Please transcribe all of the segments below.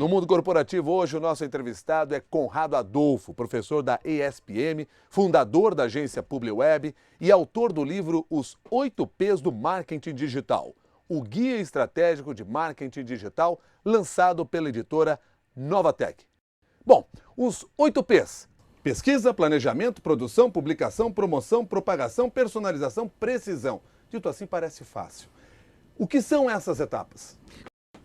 No Mundo Corporativo, hoje, o nosso entrevistado é Conrado Adolfo, professor da ESPM, fundador da agência PubliWeb e autor do livro Os 8 P's do Marketing Digital, o guia estratégico de marketing digital lançado pela editora Novatec. Bom, os 8 P's: pesquisa, planejamento, produção, publicação, promoção, propagação, personalização, precisão. Dito assim, parece fácil. O que são essas etapas?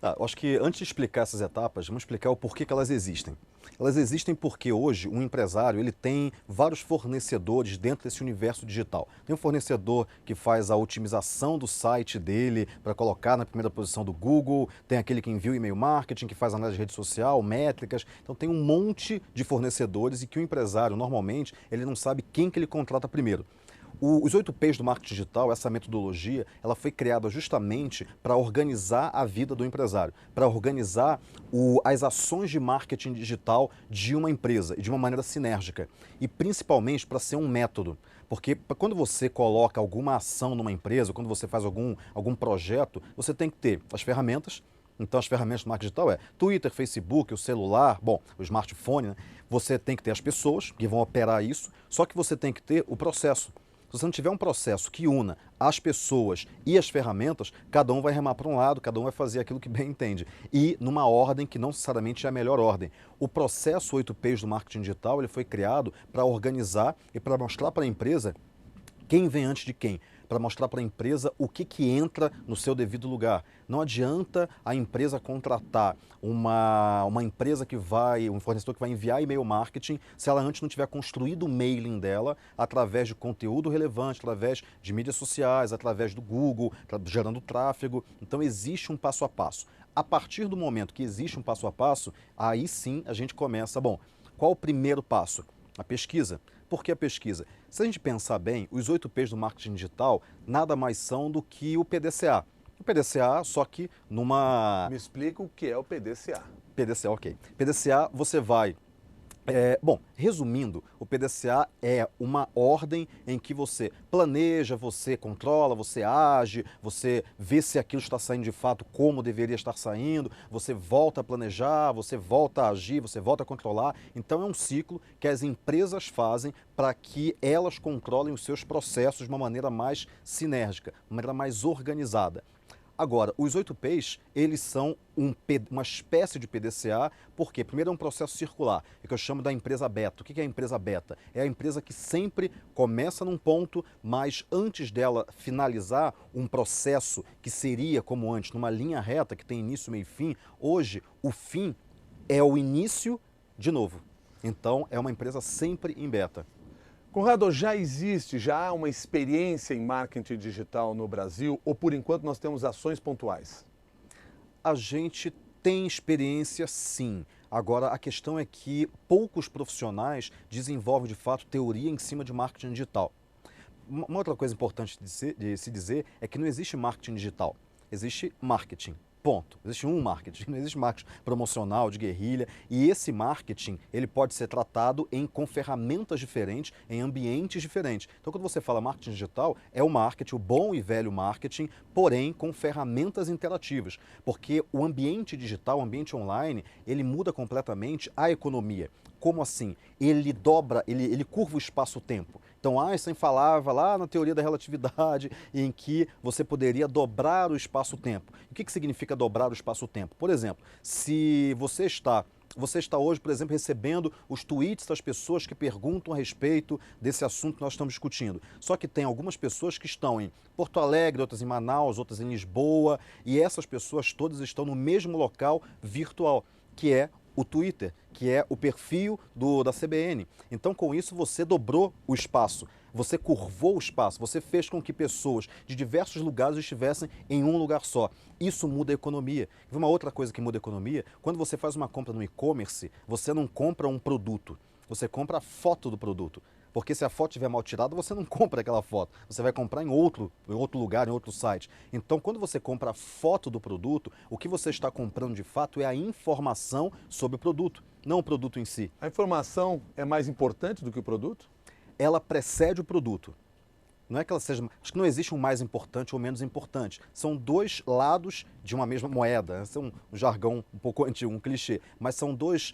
Eu acho que antes de explicar essas etapas, vamos explicar o porquê que elas existem. Elas existem porque hoje um empresário ele tem vários fornecedores dentro desse universo digital. Tem um fornecedor que faz a otimização do site dele para colocar na primeira posição do Google, tem aquele que envia o e-mail marketing, que faz análise de rede social, métricas. Então tem um monte de fornecedores e que o empresário normalmente ele não sabe quem que ele contrata primeiro. Os 8 P's do marketing digital, essa metodologia, ela foi criada justamente para organizar a vida do empresário, para organizar as ações de marketing digital de uma empresa e de uma maneira sinérgica. E principalmente para ser um método. Porque quando você coloca alguma ação numa empresa, quando você faz algum projeto, você tem que ter as ferramentas. Então as ferramentas do marketing digital é Twitter, Facebook, o celular, bom, o smartphone, né? Você tem que ter as pessoas que vão operar isso, só que você tem que ter o processo. Se você não tiver um processo que una as pessoas e as ferramentas, cada um vai remar para um lado, cada um vai fazer aquilo que bem entende. E numa ordem que não necessariamente é a melhor ordem. O processo 8 P's do marketing digital ele foi criado para organizar e para mostrar para a empresa quem vem antes de quem, para mostrar para a empresa o que entra no seu devido lugar. Não adianta a empresa contratar uma empresa um fornecedor que vai enviar e-mail marketing, se ela antes não tiver construído o mailing dela através de conteúdo relevante, através de mídias sociais, através do Google, gerando tráfego. Então existe um passo a passo. A partir do momento que existe um passo a passo, aí sim a gente começa, bom, qual o primeiro passo? A pesquisa. Por que a pesquisa? Se a gente pensar bem, os 8 P's do marketing digital nada mais são do que o PDCA. O PDCA, só que numa... Me explica o que é o PDCA. PDCA, ok. PDCA, você vai... Bom, resumindo, o PDCA é uma ordem em que você planeja, você controla, você age, você vê se aquilo está saindo de fato como deveria estar saindo, você volta a planejar, você volta a agir, você volta a controlar. Então é um ciclo que as empresas fazem para que elas controlem os seus processos de uma maneira mais sinérgica, de uma maneira mais organizada. Agora, os 8 P's, eles são uma espécie de PDCA, porque primeiro é um processo circular, é que eu chamo da empresa beta. O que é a empresa beta? É a empresa que sempre começa num ponto, mas antes dela finalizar um processo que seria, como antes, numa linha reta, que tem início, meio e fim, hoje o fim é o início de novo. Então, é uma empresa sempre em beta. Conrado, já há uma experiência em marketing digital no Brasil ou por enquanto nós temos ações pontuais? A gente tem experiência sim. Agora a questão é que poucos profissionais desenvolvem de fato teoria em cima de marketing digital. Uma outra coisa importante de se dizer é que não existe marketing digital, existe marketing. Ponto. Existe um marketing, não existe marketing promocional, de guerrilha, e esse marketing ele pode ser tratado com ferramentas diferentes, em ambientes diferentes. Então quando você fala marketing digital, é o marketing, o bom e velho marketing, porém com ferramentas interativas, porque o ambiente digital, o ambiente online, ele muda completamente a economia. Como assim? Ele dobra, ele curva o espaço-tempo. Então Einstein falava lá na teoria da relatividade em que você poderia dobrar o espaço-tempo. O que significa dobrar o espaço-tempo? Por exemplo, se você está hoje, por exemplo, recebendo os tweets das pessoas que perguntam a respeito desse assunto que nós estamos discutindo. Só que tem algumas pessoas que estão em Porto Alegre, outras em Manaus, outras em Lisboa, e essas pessoas todas estão no mesmo local virtual, que é o Twitter, que é o perfil da CBN. Então, com isso, você dobrou o espaço, você curvou o espaço, você fez com que pessoas de diversos lugares estivessem em um lugar só. Isso muda a economia. E uma outra coisa que muda a economia, quando você faz uma compra no e-commerce, você não compra um produto, você compra a foto do produto. Porque se a foto estiver mal tirada, você não compra aquela foto. Você vai comprar em outro lugar, em outro site. Então, quando você compra a foto do produto, o que você está comprando de fato é a informação sobre o produto, não o produto em si. A informação é mais importante do que o produto? Ela precede o produto. Não é que ela seja. Acho que não existe um mais importante ou menos importante. São dois lados de uma mesma moeda. Esse é um jargão um pouco antigo, um clichê. Mas são dois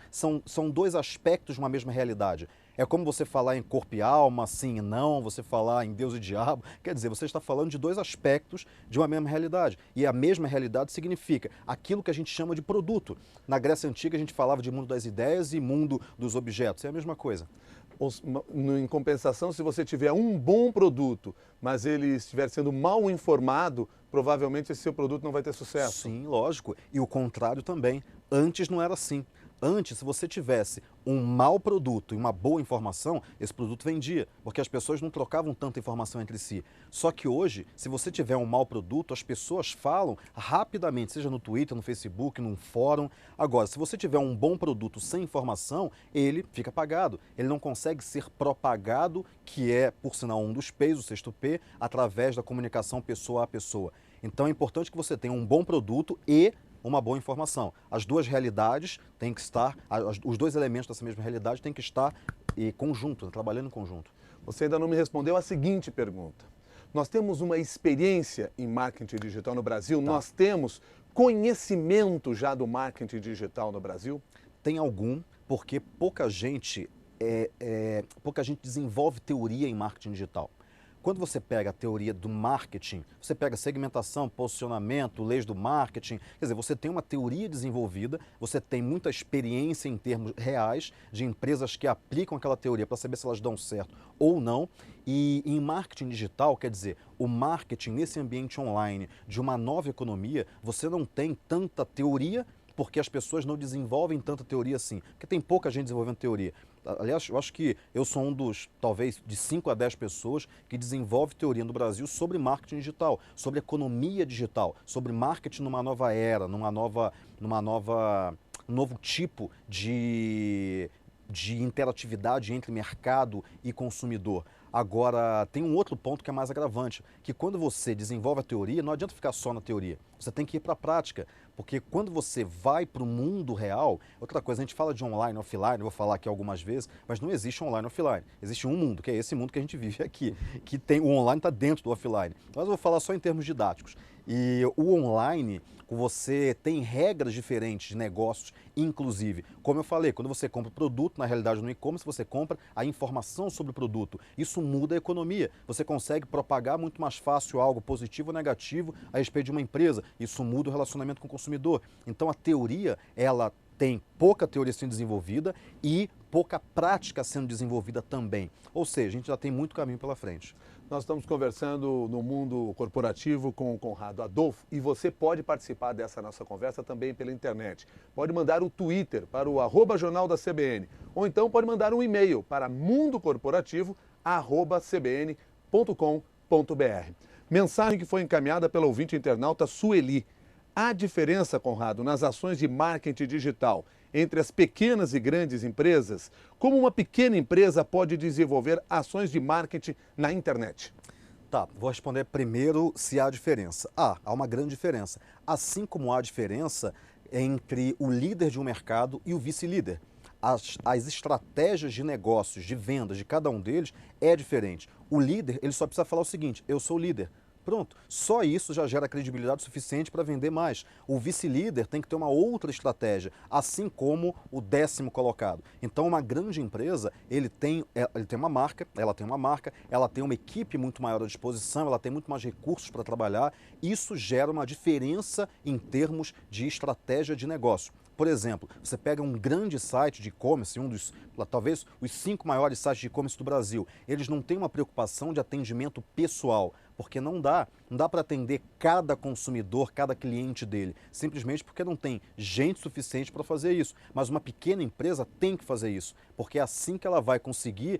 aspectos de uma mesma realidade. É como você falar em corpo e alma, sim e não, você falar em Deus e diabo. Quer dizer, você está falando de dois aspectos de uma mesma realidade. E a mesma realidade significa aquilo que a gente chama de produto. Na Grécia Antiga a gente falava de mundo das ideias e mundo dos objetos. É a mesma coisa. Em compensação, se você tiver um bom produto, mas ele estiver sendo mal informado, provavelmente esse seu produto não vai ter sucesso. Sim, lógico. E o contrário também. Antes não era assim. Antes, se você tivesse um mau produto e uma boa informação, esse produto vendia, porque as pessoas não trocavam tanta informação entre si. Só que hoje, se você tiver um mau produto, as pessoas falam rapidamente, seja no Twitter, no Facebook, num fórum. Agora, se você tiver um bom produto sem informação, ele fica apagado. Ele não consegue ser propagado, que é, por sinal, um dos P's, o sexto P, através da comunicação pessoa a pessoa. Então é importante que você tenha um bom produto e uma boa informação. As duas realidades têm que estar, os dois elementos dessa mesma realidade têm que estar em conjunto, trabalhando em conjunto. Você ainda não me respondeu a seguinte pergunta. Nós temos uma experiência em marketing digital no Brasil? Tá. Nós temos conhecimento já do marketing digital no Brasil? Tem algum, porque pouca gente desenvolve teoria em marketing digital. Quando você pega a teoria do marketing, você pega segmentação, posicionamento, leis do marketing, quer dizer, você tem uma teoria desenvolvida, você tem muita experiência em termos reais de empresas que aplicam aquela teoria para saber se elas dão certo ou não. E em marketing digital, quer dizer, o marketing nesse ambiente online de uma nova economia, você não tem tanta teoria porque as pessoas não desenvolvem tanta teoria assim, porque tem pouca gente desenvolvendo teoria. Aliás, eu acho que eu sou um dos, talvez, de 5 a 10 pessoas que desenvolve teoria no Brasil sobre marketing digital, sobre economia digital, sobre marketing numa nova era, um novo tipo de interatividade entre mercado e consumidor. Agora, tem um outro ponto que é mais agravante, que quando você desenvolve a teoria, não adianta ficar só na teoria, você tem que ir para a prática, porque quando você vai para o mundo real, outra coisa, a gente fala de online, offline, eu vou falar aqui algumas vezes, mas não existe online e offline, existe um mundo, que é esse mundo que a gente vive aqui, que tem o online está dentro do offline, mas eu vou falar só em termos didáticos. E o online, você tem regras diferentes de negócios, inclusive. Como eu falei, quando você compra o produto, na realidade no e-commerce, você compra a informação sobre o produto. Isso muda a economia. Você consegue propagar muito mais fácil algo positivo ou negativo a respeito de uma empresa. Isso muda o relacionamento com o consumidor. Então a teoria, ela tem pouca teoria sendo desenvolvida e pouca prática sendo desenvolvida também. Ou seja, a gente já tem muito caminho pela frente. Nós estamos conversando no mundo corporativo com o Conrado Adolfo e você pode participar dessa nossa conversa também pela internet. Pode mandar o Twitter para o @Jornal da CBN ou então pode mandar um e-mail para mundocorporativo@cbn.com.br. Mensagem que foi encaminhada pela ouvinte internauta Sueli. Há diferença, Conrado, nas ações de marketing digital entre as pequenas e grandes empresas? Como uma pequena empresa pode desenvolver ações de marketing na internet? Tá, vou responder primeiro se há diferença. Há uma grande diferença. Assim como há diferença entre o líder de um mercado e o vice-líder. As estratégias de negócios, de vendas de cada um deles é diferente. O líder, ele só precisa falar o seguinte: eu sou o líder. Pronto, só isso já gera credibilidade suficiente para vender mais. O vice-líder tem que ter uma outra estratégia, assim como o 10º colocado. Então, uma grande empresa, ele tem uma marca, ela tem uma equipe muito maior à disposição, ela tem muito mais recursos para trabalhar. Isso gera uma diferença em termos de estratégia de negócio. Por exemplo, você pega um grande site de e-commerce, talvez os 5 maiores sites de e-commerce do Brasil, eles não têm uma preocupação de atendimento pessoal, porque não dá para atender cada consumidor, cada cliente dele, simplesmente porque não tem gente suficiente para fazer isso. Mas uma pequena empresa tem que fazer isso, porque é assim que ela vai conseguir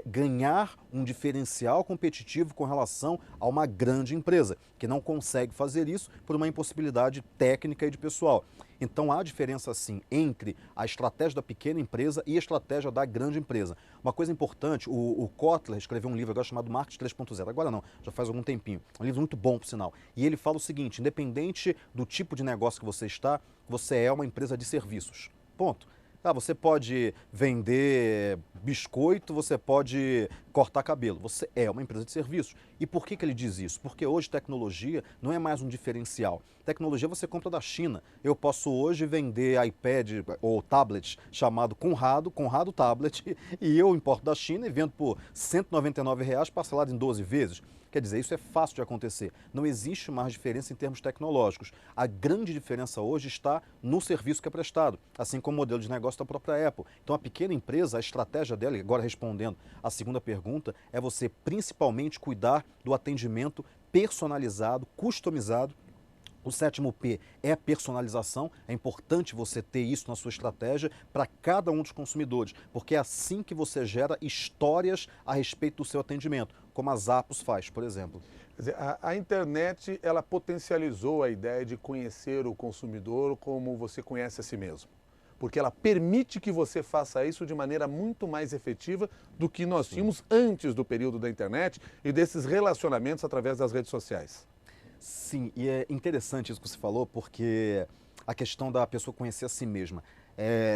ganhar um diferencial competitivo com relação a uma grande empresa, que não consegue fazer isso por uma impossibilidade técnica e de pessoal. Então há diferença sim entre a estratégia da pequena empresa e a estratégia da grande empresa. Uma coisa importante, o Kotler escreveu um livro agora chamado Marketing 3.0, agora não, já faz algum tempinho, um livro muito bom por sinal, e ele fala o seguinte: independente do tipo de negócio que você está, você é uma empresa de serviços, ponto. Ah, você pode vender biscoito, você pode cortar cabelo. Você é uma empresa de serviços. E por que ele diz isso? Porque hoje tecnologia não é mais um diferencial. Tecnologia você compra da China. Eu posso hoje vender iPad ou tablet chamado Conrado Tablet, e eu importo da China e vendo por R$ 199 parcelado em 12 vezes. Quer dizer, isso é fácil de acontecer. Não existe mais diferença em termos tecnológicos. A grande diferença hoje está no serviço que é prestado, assim como o modelo de negócio da própria Apple. Então, a pequena empresa, a estratégia dela, e agora respondendo a segunda pergunta, é você principalmente cuidar do atendimento personalizado, customizado. O sétimo P é a personalização. É importante você ter isso na sua estratégia para cada um dos consumidores, porque é assim que você gera histórias a respeito do seu atendimento, como a Zappos faz, por exemplo. Quer dizer, a internet, ela potencializou a ideia de conhecer o consumidor como você conhece a si mesmo. Porque ela permite que você faça isso de maneira muito mais efetiva do que nós tínhamos antes do período da internet e desses relacionamentos através das redes sociais. Sim, e é interessante isso que você falou, porque a questão da pessoa conhecer a si mesma.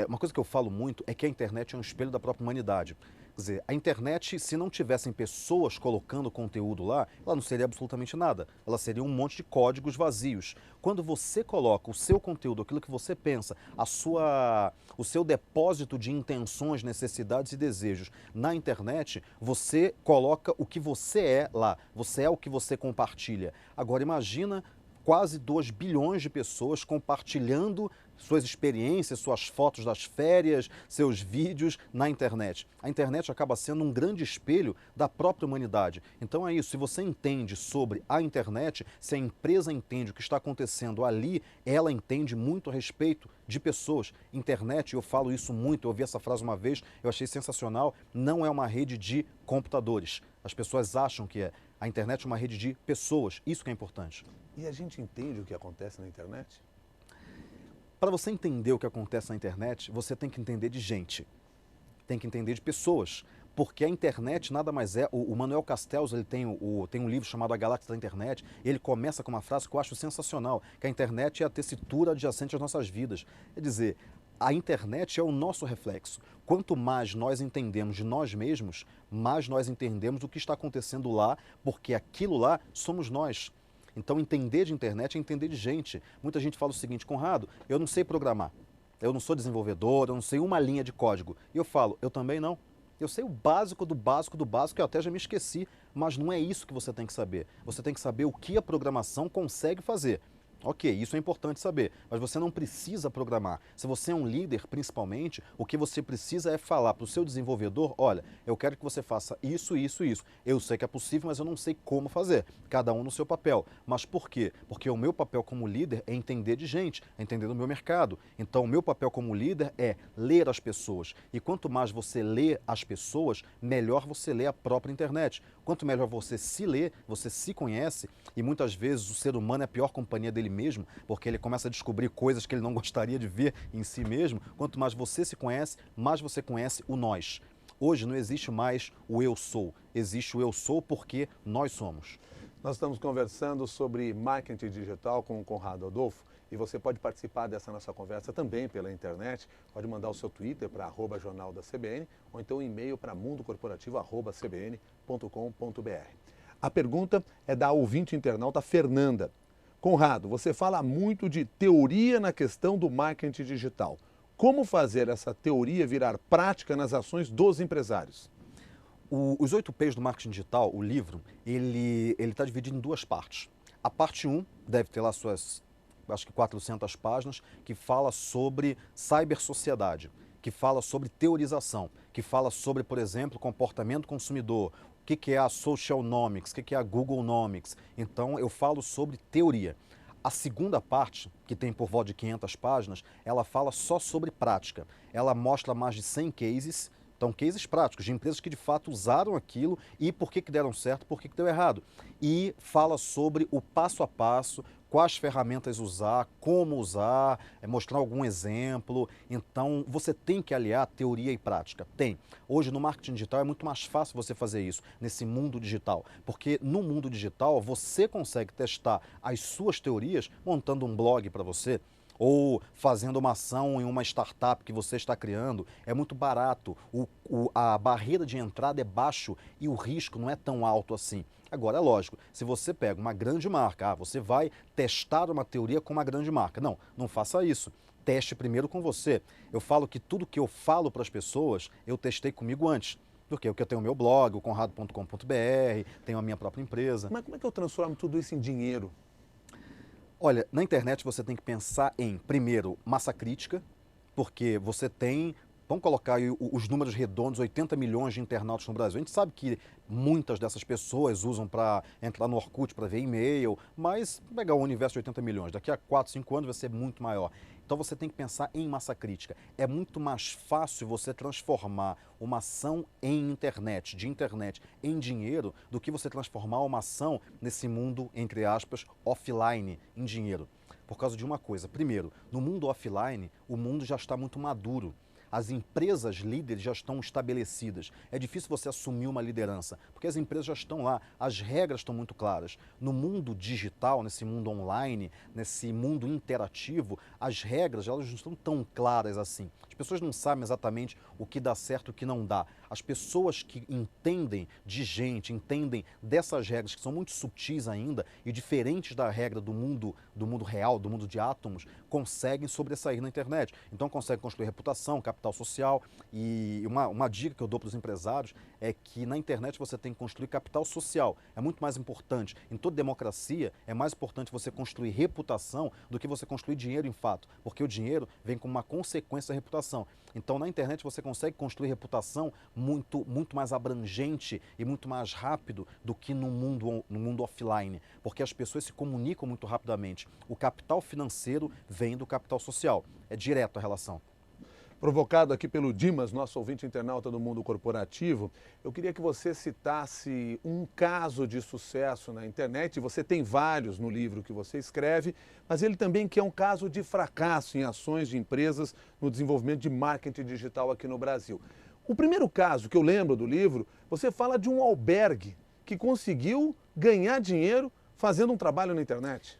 Uma coisa que eu falo muito é que a internet é um espelho da própria humanidade. Quer dizer, a internet, se não tivessem pessoas colocando conteúdo lá, ela não seria absolutamente nada. Ela seria um monte de códigos vazios. Quando você coloca o seu conteúdo, aquilo que você pensa, o seu depósito de intenções, necessidades e desejos na internet, você coloca o que você é lá. Você é o que você compartilha. Agora imagina quase 2 bilhões de pessoas compartilhando suas experiências, suas fotos das férias, seus vídeos na internet. A internet acaba sendo um grande espelho da própria humanidade. Então é isso, se você entende sobre a internet, se a empresa entende o que está acontecendo ali, ela entende muito a respeito de pessoas. Internet, eu falo isso muito, eu ouvi essa frase uma vez, eu achei sensacional, não é uma rede de computadores. As pessoas acham que é. A internet é uma rede de pessoas, isso que é importante. E a gente entende o que acontece na internet? Para você entender o que acontece na internet, você tem que entender de gente, tem que entender de pessoas, porque a internet nada mais é. O Manuel Castells ele tem um livro chamado A Galáxia da Internet, e ele começa com uma frase que eu acho sensacional, que a internet é a tessitura adjacente às nossas vidas. Quer dizer, a internet é o nosso reflexo. Quanto mais nós entendemos de nós mesmos, mais nós entendemos o que está acontecendo lá, porque aquilo lá somos nós. Então, entender de internet é entender de gente. Muita gente fala o seguinte: Conrado, eu não sei programar, eu não sou desenvolvedor, eu não sei uma linha de código. E eu falo, eu também não. Eu sei o básico do básico do básico, eu até já me esqueci, mas não é isso que você tem que saber. Você tem que saber o que a programação consegue fazer. Ok, isso é importante saber, mas você não precisa programar. Se você é um líder, principalmente, o que você precisa é falar para o seu desenvolvedor: olha, eu quero que você faça isso, isso, isso. Eu sei que é possível, mas eu não sei como fazer. Cada um no seu papel. Mas por quê? Porque o meu papel como líder é entender de gente, é entender do meu mercado. Então, o meu papel como líder é ler as pessoas. E quanto mais você lê as pessoas, melhor você lê a própria internet. Quanto melhor você se lê, você se conhece, e muitas vezes o ser humano é a pior companhia dele mesmo, porque ele começa a descobrir coisas que ele não gostaria de ver em si mesmo. Quanto mais você se conhece, mais você conhece o nós. Hoje não existe mais o eu sou, existe o eu sou porque nós somos. Nós estamos conversando sobre marketing digital com o Conrado Adolfo, e você pode participar dessa nossa conversa também pela internet. Pode mandar o seu Twitter para @jornal da CBN ou então um e-mail para mundocorporativo@cbn.com.br. A pergunta é da ouvinte internauta Fernanda. Conrado, você fala muito de teoria na questão do marketing digital. Como fazer essa teoria virar prática nas ações dos empresários? Os 8 P's do marketing digital, o livro, ele está dividido em 2 partes. A parte 1 deve ter lá suas, acho que 400 páginas, que fala sobre cibersociedade, que fala sobre teorização, que fala sobre, por exemplo, comportamento consumidor, o que é a Socialnomics, o que é a Googlenomics. Então, eu falo sobre teoria. A segunda parte, que tem por volta de 500 páginas, ela fala só sobre prática. Ela mostra mais de 100 cases, então cases práticos, de empresas que de fato usaram aquilo e por que deram certo, por que deu errado. E fala sobre o passo a passo, quais ferramentas usar, como usar, mostrar algum exemplo. Então, você tem que aliar teoria e prática. Tem. Hoje, no marketing digital, é muito mais fácil você fazer isso, nesse mundo digital. Porque no mundo digital, você consegue testar as suas teorias montando um blog para você, ou fazendo uma ação em uma startup que você está criando, é muito barato, a barreira de entrada é baixo e o risco não é tão alto assim. Agora, é lógico, se você pega uma grande marca, você vai testar uma teoria com uma grande marca. Não, não faça isso. Teste primeiro com você. Eu falo que tudo que eu falo para as pessoas, eu testei comigo antes. Porque eu tenho o meu blog, o conrado.com.br, tenho a minha própria empresa. Mas como é que eu transformo tudo isso em dinheiro? Olha, na internet você tem que pensar em, primeiro, massa crítica, porque você tem, vamos colocar aí os números redondos, 80 milhões de internautas no Brasil. A gente sabe que muitas dessas pessoas usam para entrar no Orkut para ver e-mail, mas pegar o universo de 80 milhões, daqui a 4, 5 anos vai ser muito maior. Então você tem que pensar em massa crítica. É muito mais fácil você transformar uma ação em internet, de internet em dinheiro, do que você transformar uma ação nesse mundo, entre aspas, offline, em dinheiro. Por causa de uma coisa. Primeiro, no mundo offline, o mundo já está muito maduro. As empresas líderes já estão estabelecidas. É difícil você assumir uma liderança, porque as empresas já estão lá, as regras estão muito claras. No mundo digital, nesse mundo online, nesse mundo interativo, as regras elas não estão tão claras assim. As pessoas não sabem exatamente o que dá certo e o que não dá. As pessoas que entendem de gente, entendem dessas regras que são muito sutis ainda e diferentes da regra do mundo real, do mundo de átomos, conseguem sobressair na internet. Então conseguem construir reputação, capital social. E uma dica que eu dou para os empresários é que na internet você tem que construir capital social. É muito mais importante. Em toda democracia é mais importante você construir reputação do que você construir dinheiro em fato, porque o dinheiro vem como uma consequência da reputação. Então na internet você consegue construir reputação muito mais abrangente e muito mais rápido do que no mundo offline, porque as pessoas se comunicam muito rapidamente. O capital financeiro vem do capital social, é direto a relação. Provocado aqui pelo Dimas, nosso ouvinte internauta do mundo corporativo, eu queria que você citasse um caso de sucesso na internet. Você tem vários no livro que você escreve, mas ele também que é um caso de fracasso em ações de empresas no desenvolvimento de marketing digital aqui no Brasil. O primeiro caso que eu lembro do livro, você fala de um albergue que conseguiu ganhar dinheiro fazendo um trabalho na internet.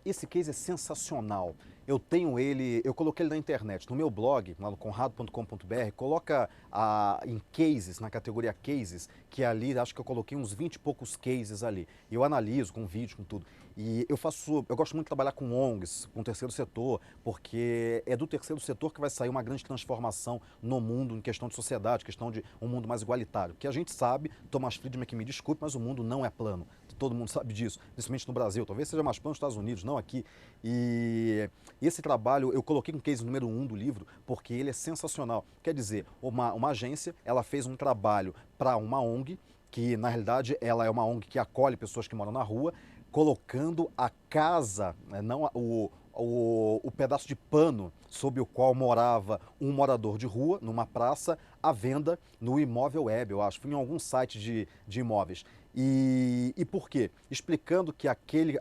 Esse case é sensacional. Eu tenho ele, eu coloquei ele na internet, no meu blog, lá no conrado.com.br, coloca em cases, na categoria cases, que ali, acho que eu coloquei uns 20 e poucos cases ali. Eu analiso com vídeo, com tudo. E eu gosto muito de trabalhar com ONGs, com o terceiro setor, porque é do terceiro setor que vai sair uma grande transformação no mundo, em questão de sociedade, questão de um mundo mais igualitário. Que a gente sabe, Thomas Friedman que me desculpe, mas o mundo não é plano. Todo mundo sabe disso, principalmente no Brasil. Talvez seja mais plano nos Estados Unidos, não aqui. E esse trabalho eu coloquei no case número 1 do livro porque ele é sensacional. Quer dizer, uma agência, ela fez um trabalho para uma ONG, que na realidade ela é uma ONG que acolhe pessoas que moram na rua, colocando a casa, não o pedaço de pano sob o qual morava um morador de rua, numa praça, à venda no Imóvel Web, eu acho, em algum site de imóveis. E por quê? Explicando que aquele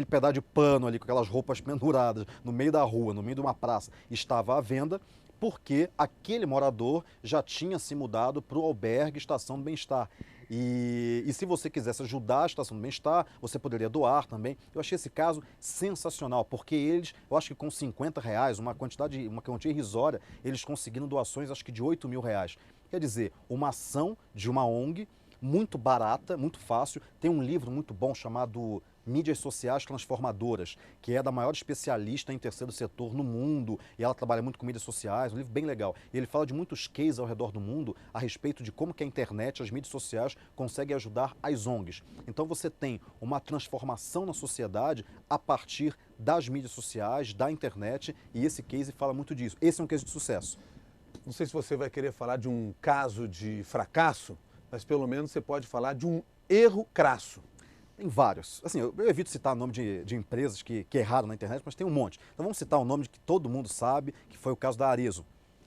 pedaço de pano ali, com aquelas roupas penduradas no meio da rua, no meio de uma praça, estava à venda, porque aquele morador já tinha se mudado para o albergue Estação do Bem-Estar. E se você quisesse ajudar a Estação do Bem-Estar, você poderia doar também. Eu achei esse caso sensacional, porque eles, eu acho que com R$50, uma quantia irrisória, eles conseguiram doações, acho que de R$8.000. Quer dizer, uma ação de uma ONG, muito barata, muito fácil. Tem um livro muito bom chamado Mídias Sociais Transformadoras, que é da maior especialista em terceiro setor no mundo, e ela trabalha muito com mídias sociais, um livro bem legal. E ele fala de muitos cases ao redor do mundo a respeito de como que a internet, as mídias sociais conseguem ajudar as ONGs. Então você tem uma transformação na sociedade a partir das mídias sociais, da internet, e esse case fala muito disso. Esse é um case de sucesso. Não sei se você vai querer falar de um caso de fracasso, mas pelo menos você pode falar de um erro crasso. Tem vários. Assim, eu evito citar o nome de empresas que erraram na internet, mas tem um monte. Então vamos citar um nome que todo mundo sabe, que foi o caso da Arezzo.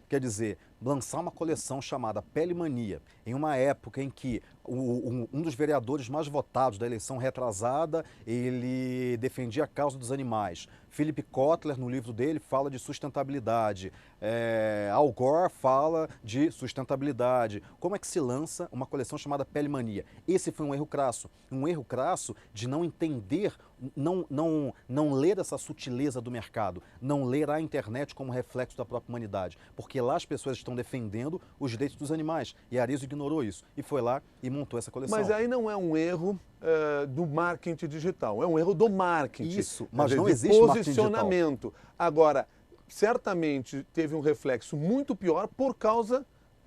Quer dizer, lançar uma coleção chamada Pele Mania, em uma época em que um dos vereadores mais votados da eleição retrasada, ele defendia a causa dos animais. Philip Kotler, no livro dele, fala de sustentabilidade. Al Gore fala de sustentabilidade. Como é que se lança uma coleção chamada Pele Mania? Esse foi um erro crasso. Um erro crasso de não entender, não ler essa sutileza do mercado, não ler a internet como reflexo da própria humanidade. Porque lá as pessoas estão defendendo os direitos dos animais. E a Arezzo ignorou isso e foi lá e montou essa coleção. Mas aí não é um erro do marketing digital, é um erro do marketing. Isso, mas não existe posicionamento. Agora, certamente teve um reflexo muito pior por causa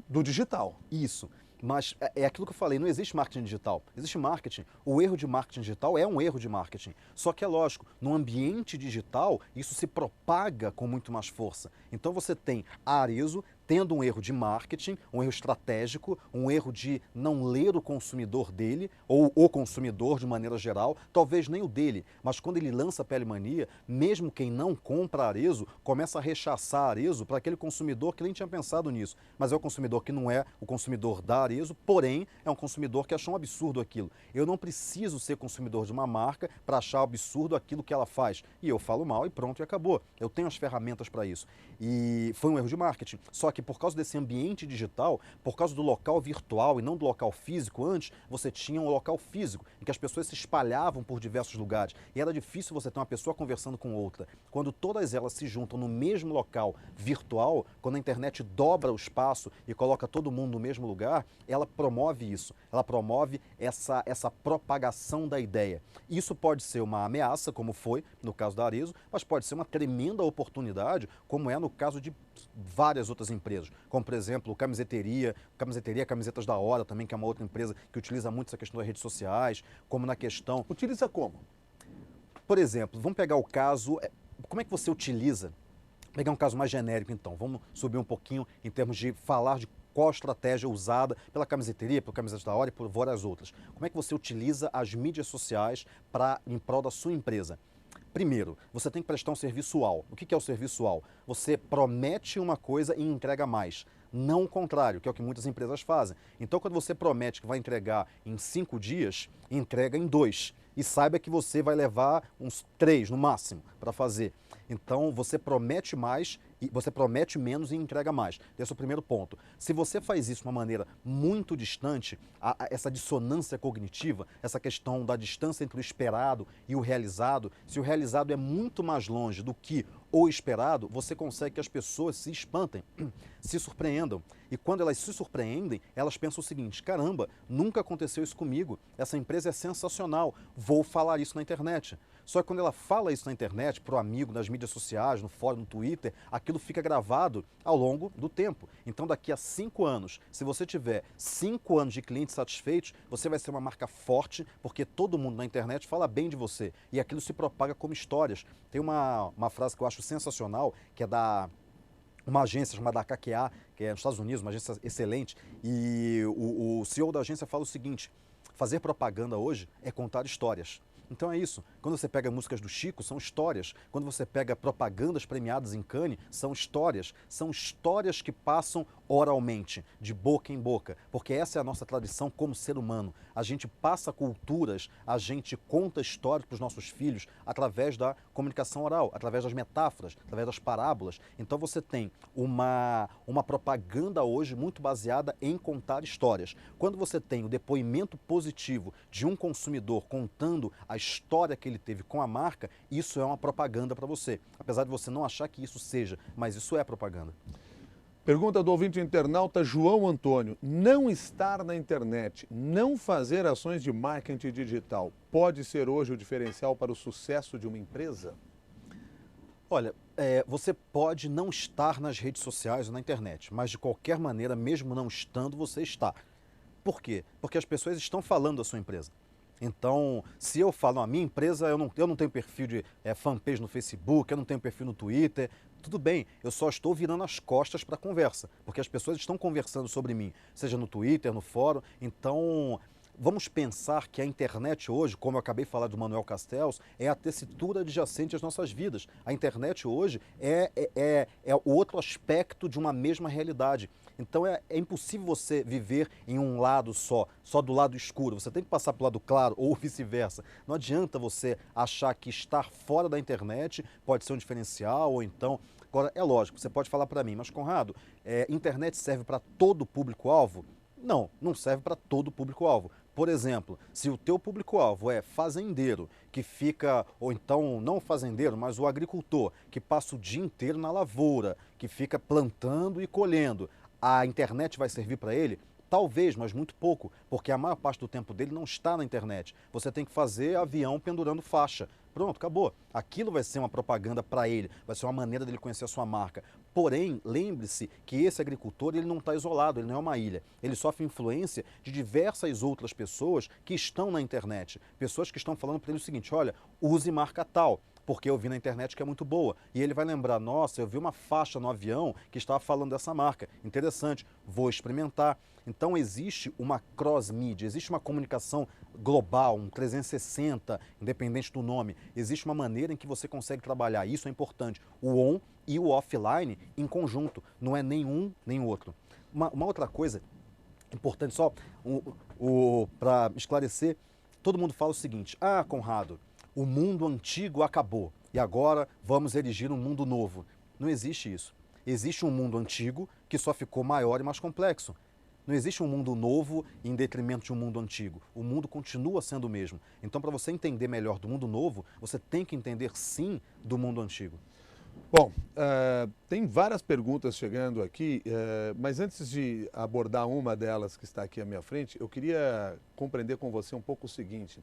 do digital. Isso. Mas é aquilo que eu falei, não existe marketing digital, existe marketing. O erro de marketing digital é um erro de marketing. Só que é lógico, no ambiente digital, isso se propaga com muito mais força. Então você tem a Arezzo tendo um erro de marketing, um erro estratégico, um erro de não ler o consumidor dele, ou o consumidor de maneira geral, talvez nem o dele, mas quando ele lança a Pele Mania, mesmo quem não compra a Arezzo, começa a rechaçar a Arezzo para aquele consumidor que nem tinha pensado nisso. Mas é o consumidor que não é o consumidor da Arezzo, porém é um consumidor que achou um absurdo aquilo. Eu não preciso ser consumidor de uma marca para achar absurdo aquilo que ela faz. E eu falo mal e pronto, e acabou. Eu tenho as ferramentas para isso. E foi um erro de marketing. Só que por causa desse ambiente digital, por causa do local virtual e não do local físico, antes você tinha um local físico em que as pessoas se espalhavam por diversos lugares e era difícil você ter uma pessoa conversando com outra. Quando todas elas se juntam no mesmo local virtual, quando a internet dobra o espaço e coloca todo mundo no mesmo lugar, ela promove isso, ela promove essa propagação da ideia. Isso pode ser uma ameaça, como foi no caso da Arezzo, mas pode ser uma tremenda oportunidade, como é no caso de várias outras empresas, como por exemplo Camiseteria, Camisetas da Hora também, que é uma outra empresa que utiliza muito essa questão das redes sociais, como na questão... Utiliza como? Por exemplo, vamos pegar o caso, como é que você utiliza? Vou pegar um caso mais genérico então, vamos subir um pouquinho em termos de falar de qual a estratégia usada pela Camiseteria, pela Camisetas da Hora e por várias outras. Como é que você utiliza as mídias sociais em prol da sua empresa? Primeiro, você tem que prestar um serviço UAU. O que é o serviço UAU? Você promete uma coisa e entrega mais. Não o contrário, que é o que muitas empresas fazem. Então, quando você promete que vai entregar em 5 dias, entrega em 2. E saiba que você vai levar uns 3 no máximo para fazer. Então, você promete mais, você promete menos e entrega mais. Esse é o primeiro ponto. Se você faz isso de uma maneira muito distante, essa dissonância cognitiva, essa questão da distância entre o esperado e o realizado, se o realizado é muito mais longe do que o esperado, você consegue que as pessoas se espantem, se surpreendam. E quando elas se surpreendem, elas pensam o seguinte: caramba, nunca aconteceu isso comigo, essa empresa é sensacional, vou falar isso na internet. Só que quando ela fala isso na internet, para o amigo, nas mídias sociais, no fórum, no Twitter, aquilo fica gravado ao longo do tempo. Então daqui a 5 anos, se você tiver 5 anos de clientes satisfeitos, você vai ser uma marca forte, porque todo mundo na internet fala bem de você. E aquilo se propaga como histórias. Tem uma frase que eu acho sensacional, que é da uma agência chamada KKA, que é nos Estados Unidos, uma agência excelente, e o CEO da agência fala o seguinte: fazer propaganda hoje é contar histórias. Então é isso. Quando você pega músicas do Chico, são histórias. Quando você pega propagandas premiadas em Cannes, são histórias. São histórias que passam oralmente, de boca em boca. Porque essa é a nossa tradição como ser humano. A gente passa culturas, a gente conta histórias para os nossos filhos através da comunicação oral, através das metáforas, através das parábolas. Então você tem uma propaganda hoje muito baseada em contar histórias. Quando você tem o depoimento positivo de um consumidor contando a história que ele teve com a marca, isso é uma propaganda para você. Apesar de você não achar que isso seja, mas isso é propaganda. Pergunta do ouvinte internauta João Antônio: não estar na internet, não fazer ações de marketing digital, pode ser hoje o diferencial para o sucesso de uma empresa? Olha, você pode não estar nas redes sociais ou na internet, mas de qualquer maneira, mesmo não estando, você está. Por quê? Porque as pessoas estão falando da sua empresa. Então, se eu falo, a minha empresa, eu não tenho perfil de fanpage no Facebook, eu não tenho perfil no Twitter, tudo bem, eu só estou virando as costas para a conversa, porque as pessoas estão conversando sobre mim, seja no Twitter, no fórum. Então, Vamos pensar que a internet hoje, como eu acabei de falar do Manuel Castells, é a tessitura adjacente às nossas vidas. A internet hoje é o outro aspecto de uma mesma realidade. Então é impossível você viver em um lado só do lado escuro. Você tem que passar para o lado claro ou vice-versa. Não adianta você achar que estar fora da internet pode ser um diferencial ou então... Agora, é lógico, você pode falar para mim, mas Conrado, internet serve para todo público-alvo? Não, não serve para todo público-alvo. Por exemplo, se o teu público-alvo é fazendeiro, que fica, ou então não fazendeiro, mas o agricultor, que passa o dia inteiro na lavoura, que fica plantando e colhendo, a internet vai servir para ele? Talvez, mas muito pouco, porque a maior parte do tempo dele não está na internet. Você tem que fazer avião pendurando faixa. Pronto, acabou. Aquilo vai ser uma propaganda para ele, vai ser uma maneira dele conhecer a sua marca. Porém, lembre-se que esse agricultor ele não está isolado, ele não é uma ilha. Ele sofre influência de diversas outras pessoas que estão na internet. Pessoas que estão falando para ele o seguinte, olha, use marca tal, porque eu vi na internet que é muito boa. E ele vai lembrar, nossa, eu vi uma faixa no avião que estava falando dessa marca. Interessante, vou experimentar. Então existe uma cross-mídia, existe uma comunicação global, um 360, independente do nome. Existe uma maneira em que você consegue trabalhar, isso é importante, o on e o offline em conjunto, não é nenhum nem o outro. Uma outra coisa importante, só para esclarecer, todo mundo fala o seguinte, ah, Conrado, o mundo antigo acabou e agora vamos erigir um mundo novo. Não existe isso. Existe um mundo antigo que só ficou maior e mais complexo. Não existe um mundo novo em detrimento de um mundo antigo. O mundo continua sendo o mesmo. Então, para você entender melhor do mundo novo, você tem que entender, sim, do mundo antigo. Bom, tem várias perguntas chegando aqui, mas antes de abordar uma delas que está aqui à minha frente, eu queria compreender com você um pouco o seguinte.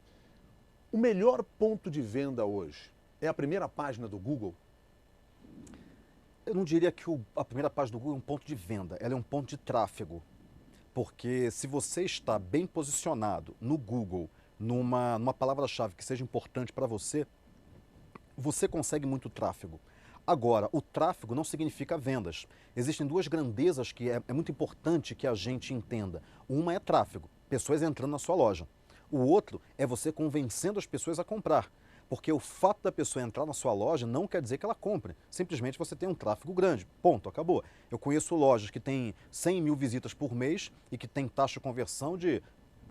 O melhor ponto de venda hoje é a primeira página do Google? Eu não diria que a primeira página do Google é um ponto de venda, ela é um ponto de tráfego. Porque se você está bem posicionado no Google, numa palavra-chave que seja importante para você, você consegue muito tráfego. Agora, o tráfego não significa vendas. Existem duas grandezas que é muito importante que a gente entenda. Uma é tráfego, pessoas entrando na sua loja. O outro é você convencendo as pessoas a comprar. Porque o fato da pessoa entrar na sua loja não quer dizer que ela compre. Simplesmente você tem um tráfego grande. Ponto, acabou. Eu conheço lojas que têm 100 mil visitas por mês e que tem taxa de conversão de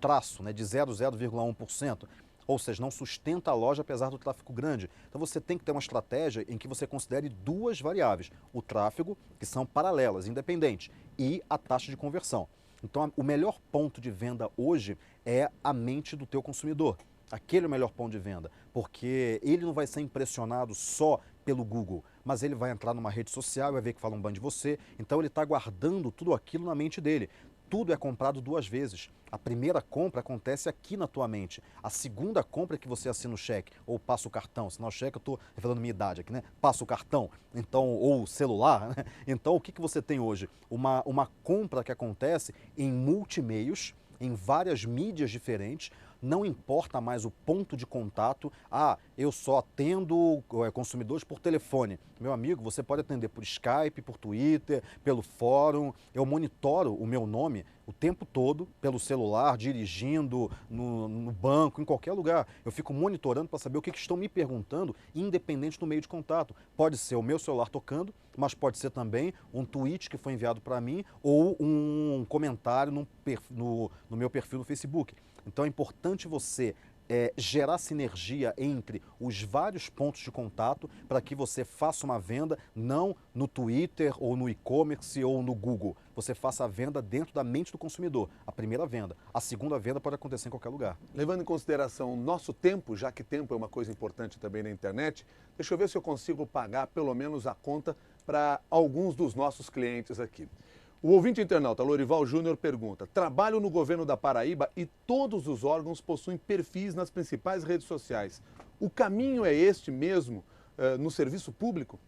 traço, né, de 0,1%. Ou seja, não sustenta a loja apesar do tráfego grande. Então você tem que ter uma estratégia em que você considere duas variáveis. O tráfego, que são paralelas, independentes, e a taxa de conversão. Então o melhor ponto de venda hoje é a mente do teu consumidor. Aquele é o melhor ponto de venda, porque ele não vai ser impressionado só pelo Google, mas ele vai entrar numa rede social e vai ver que falam bem de você, então ele está guardando tudo aquilo na mente dele. Tudo é comprado duas vezes. A primeira compra acontece aqui na tua mente. A segunda compra é que você assina o cheque ou passa o cartão. Assinar o cheque, eu estou revelando minha idade aqui, né? Passa o cartão, então, ou o celular. Né? Então, o que você tem hoje? Uma compra que acontece em multimeios, em várias mídias diferentes. Não importa mais o ponto de contato. Ah, eu só atendo consumidores por telefone. Meu amigo, você pode atender por Skype, por Twitter, pelo fórum. Eu monitoro o meu nome o tempo todo, pelo celular, dirigindo, no banco, em qualquer lugar. Eu fico monitorando para saber o que estão me perguntando, independente do meio de contato. Pode ser o meu celular tocando, mas pode ser também um tweet que foi enviado para mim ou um comentário no meu perfil no Facebook. Então é importante você gerar sinergia entre os vários pontos de contato para que você faça uma venda não no Twitter ou no e-commerce ou no Google. Você faça a venda dentro da mente do consumidor. A primeira venda. A segunda venda pode acontecer em qualquer lugar. Levando em consideração o nosso tempo, já que tempo é uma coisa importante também na internet, deixa eu ver se eu consigo pagar pelo menos a conta para alguns dos nossos clientes aqui. O ouvinte internauta Lorival Júnior pergunta, trabalho no governo da Paraíba e todos os órgãos possuem perfis nas principais redes sociais. O caminho é este mesmo no serviço público?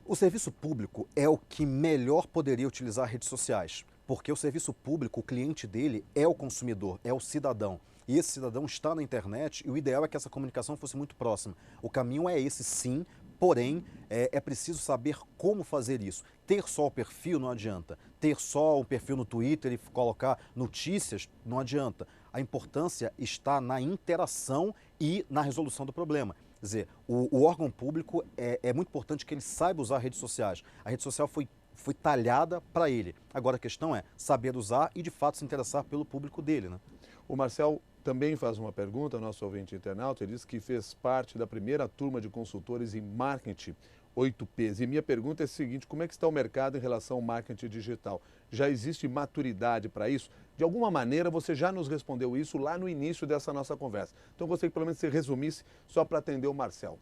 O serviço público é o que melhor poderia utilizar redes sociais, porque o serviço público, o cliente dele é o consumidor, é o cidadão. E esse cidadão está na internet e o ideal é que essa comunicação fosse muito próxima. O caminho é esse sim, porém é preciso saber como fazer isso. Ter só o perfil não adianta. Ter só o perfil no Twitter e colocar notícias não adianta. A importância está na interação e na resolução do problema. Quer dizer, o órgão público é muito importante que ele saiba usar redes sociais. A rede social foi talhada para ele. Agora a questão é saber usar e de fato se interessar pelo público dele, né? O Marcel também faz uma pergunta, nosso ouvinte internauta, ele diz que fez parte da primeira turma de consultores em marketing 8Ps. E minha pergunta é a seguinte, como é que está o mercado em relação ao marketing digital? Já existe maturidade para isso? De alguma maneira você já nos respondeu isso lá no início dessa nossa conversa. Então eu gostaria que pelo menos você resumisse só para atender o Marcel.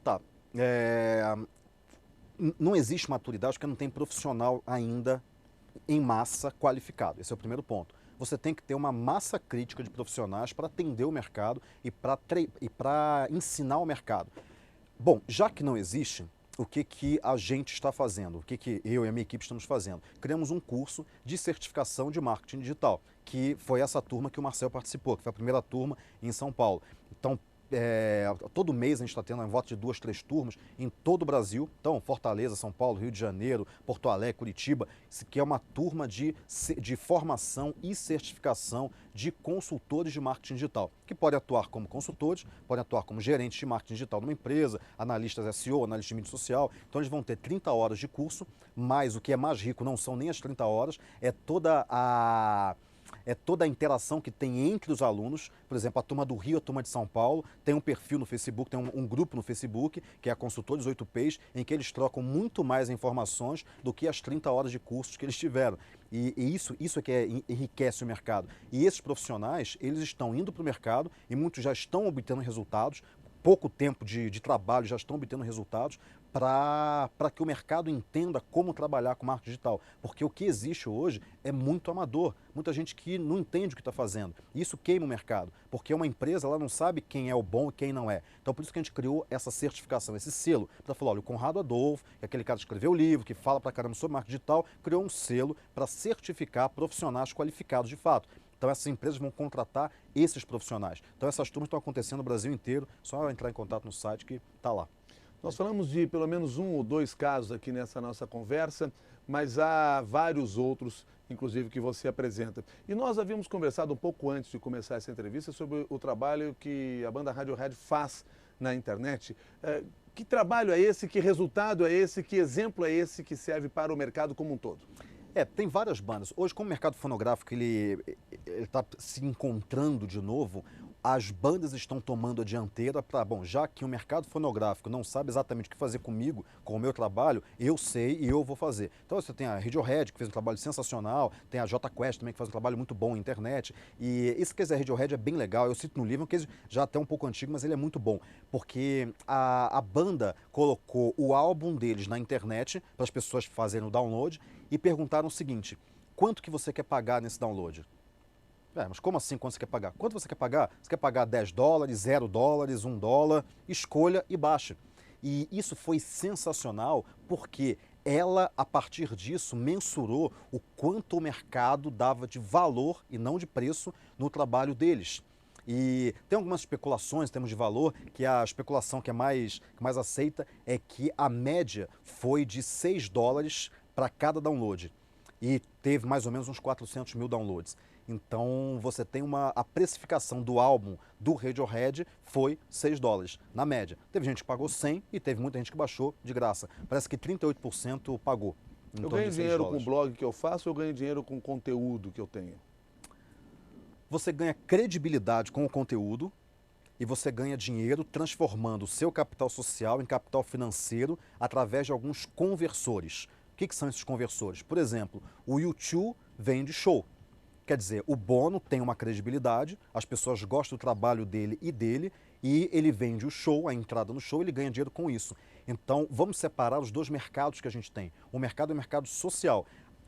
Tá. Não existe maturidade porque não tem profissional ainda em massa qualificado. Esse é o primeiro ponto. Você tem que ter uma massa crítica de profissionais para atender o mercado e para ensinar o mercado. Bom, já que não existe, o que a gente está fazendo? O que eu e a minha equipe estamos fazendo? Criamos um curso de certificação de marketing digital, que foi essa turma que o Marcel participou, que foi a primeira turma em São Paulo. Então, todo mês a gente está tendo em volta de 2, 3 turmas em todo o Brasil. Então, Fortaleza, São Paulo, Rio de Janeiro, Porto Alegre, Curitiba, que é uma turma de formação e certificação de consultores de marketing digital, que podem atuar como consultores, podem atuar como gerentes de marketing digital numa empresa, analistas SEO, analistas de mídia social. Então, eles vão ter 30 horas de curso, mas o que é mais rico não são nem as 30 horas, é toda a interação que tem entre os alunos. Por exemplo, a turma do Rio, a turma de São Paulo, tem um perfil no Facebook, tem um grupo no Facebook, que é a Consultores 8Ps, em que eles trocam muito mais informações do que as 30 horas de cursos que eles tiveram. E isso é que enriquece o mercado. E esses profissionais, eles estão indo para o mercado e muitos já estão obtendo resultados, pouco tempo de trabalho já estão obtendo resultados, para que o mercado entenda como trabalhar com marketing digital. Porque o que existe hoje é muito amador. Muita gente que não entende o que está fazendo. E isso queima o mercado. Porque uma empresa ela não sabe quem é o bom e quem não é. Então por isso que a gente criou essa certificação, esse selo, para falar, olha, o Conrado Adolfo, que é aquele cara que escreveu o livro, que fala pra caramba sobre marketing digital, criou um selo para certificar profissionais qualificados de fato. Então essas empresas vão contratar esses profissionais. Então essas turmas estão acontecendo no Brasil inteiro, só entrar em contato no site que está lá. Nós falamos de pelo menos 1 ou 2 casos aqui nessa nossa conversa, mas há vários outros, inclusive, que você apresenta. E nós havíamos conversado um pouco antes de começar essa entrevista sobre o trabalho que a banda Radiohead faz na internet. Que trabalho é esse, que resultado é esse, que exemplo é esse que serve para o mercado como um todo? Tem várias bandas. Hoje, como o mercado fonográfico ele está se encontrando de novo, as bandas estão tomando a dianteira para, bom, já que o mercado fonográfico não sabe exatamente o que fazer comigo, com o meu trabalho, eu sei e eu vou fazer. Então você tem a Radiohead, que fez um trabalho sensacional, tem a Jota Quest também, que faz um trabalho muito bom na internet. E esse case da Radiohead é bem legal, eu cito no livro, um case já até um pouco antigo, mas ele é muito bom, porque a banda colocou o álbum deles na internet para as pessoas fazerem o download e perguntaram o seguinte: quanto que você quer pagar nesse download? Mas como assim quanto você quer pagar? Quanto você quer pagar? Você quer pagar $10, $0, $1? Escolha e baixe. E isso foi sensacional porque ela, a partir disso, mensurou o quanto o mercado dava de valor e não de preço no trabalho deles. E tem algumas especulações em termos de valor, que a especulação que é mais aceita é que a média foi de $6 para cada download. E teve mais ou menos uns 400 mil downloads. Então você tem a precificação do álbum do Radiohead foi $6, na média. Teve gente que pagou 100 e teve muita gente que baixou de graça. Parece que 38% pagou. Eu ganho dinheiro com o blog que eu faço ou eu ganho dinheiro com o conteúdo que eu tenho? Você ganha credibilidade com o conteúdo e você ganha dinheiro transformando o seu capital social em capital financeiro através de alguns conversores. O que são esses conversores? Por exemplo, o YouTube vende show. Quer dizer, o Bono tem uma credibilidade, as pessoas gostam do trabalho dele e ele vende o show, a entrada no show, ele ganha dinheiro com isso. Então, vamos separar os dois mercados que a gente tem. O mercado é o mercado social.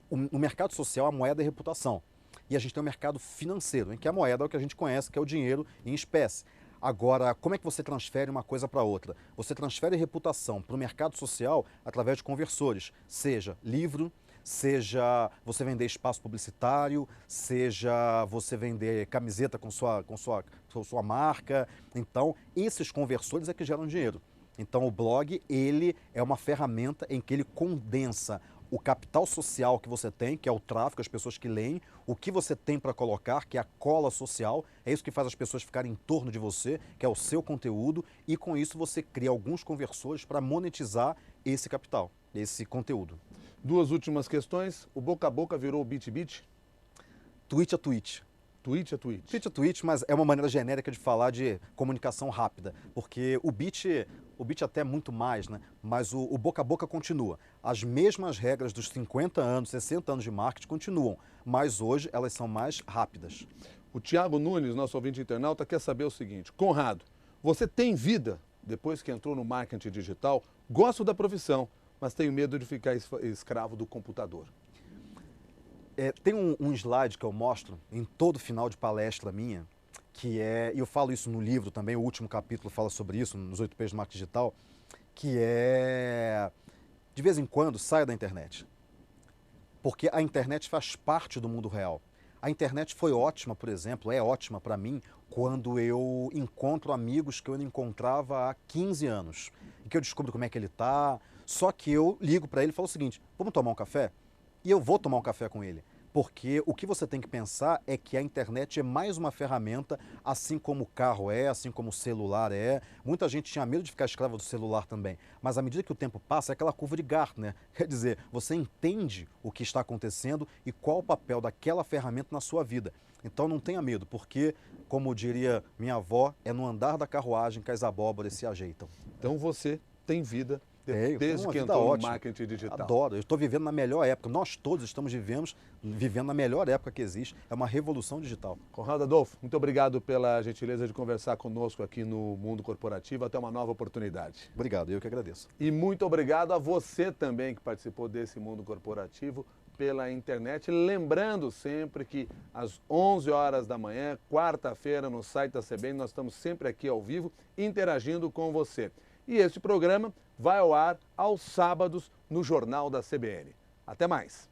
O mercado social, a moeda é a reputação. E a gente tem o mercado financeiro, em que a moeda é o que a gente conhece, que é o dinheiro em espécie. Agora, como é que você transfere uma coisa para outra? Você transfere reputação para o mercado social através de conversores, seja livro, seja você vender espaço publicitário, seja você vender camiseta com sua marca. Então, esses conversores é que geram dinheiro. Então, o blog, ele é uma ferramenta em que ele condensa o capital social que você tem, que é o tráfego, as pessoas que leem, o que você tem para colocar, que é a cola social, é isso que faz as pessoas ficarem em torno de você, que é o seu conteúdo, e com isso você cria alguns conversores para monetizar esse capital, esse conteúdo. Duas últimas questões. O boca a boca virou o beat-beat? Tweet a tweet. Tweet a tweet. Tweet a tweet, mas é uma maneira genérica de falar de comunicação rápida, porque o beat até muito mais, né? Mas o boca a boca continua. As mesmas regras dos 50 anos, 60 anos de marketing continuam, mas hoje elas são mais rápidas. O Tiago Nunes, nosso ouvinte internauta, quer saber o seguinte: Conrado, você tem vida depois que entrou no marketing digital? Gosto da profissão, mas tenho medo de ficar escravo do computador. Tem um slide que eu mostro em todo final de palestra minha, que é, e eu falo isso no livro também, o último capítulo fala sobre isso, nos 8 P's do marketing digital, que é, de vez em quando, saia da internet. Porque a internet faz parte do mundo real. A internet foi ótima, por exemplo, é ótima para mim, quando eu encontro amigos que eu não encontrava há 15 anos. E que eu descubro como é que ele está, só que eu ligo para ele e falo o seguinte: vamos tomar um café? E eu vou tomar um café com ele. Porque o que você tem que pensar é que a internet é mais uma ferramenta, assim como o carro é, assim como o celular é. Muita gente tinha medo de ficar escrava do celular também. Mas à medida que o tempo passa, é aquela curva de Gartner. Quer dizer, você entende o que está acontecendo e qual o papel daquela ferramenta na sua vida. Então não tenha medo, porque, como diria minha avó, é no andar da carruagem que as abóboras se ajeitam. Então você tem vida desde uma que vida entrou ótima. no marketing digital. Adoro, eu estou vivendo na melhor época. Nós todos estamos vivendo na melhor época que existe. É uma revolução digital. Conrado Adolfo, muito obrigado pela gentileza de conversar conosco aqui no Mundo Corporativo. Até uma nova oportunidade. Obrigado, eu que agradeço. E muito obrigado a você também que participou desse Mundo Corporativo pela internet. Lembrando sempre que às 11 horas da manhã, quarta-feira, no site da CBN, nós estamos sempre aqui ao vivo interagindo com você. E este programa vai ao ar aos sábados no Jornal da CBN. Até mais!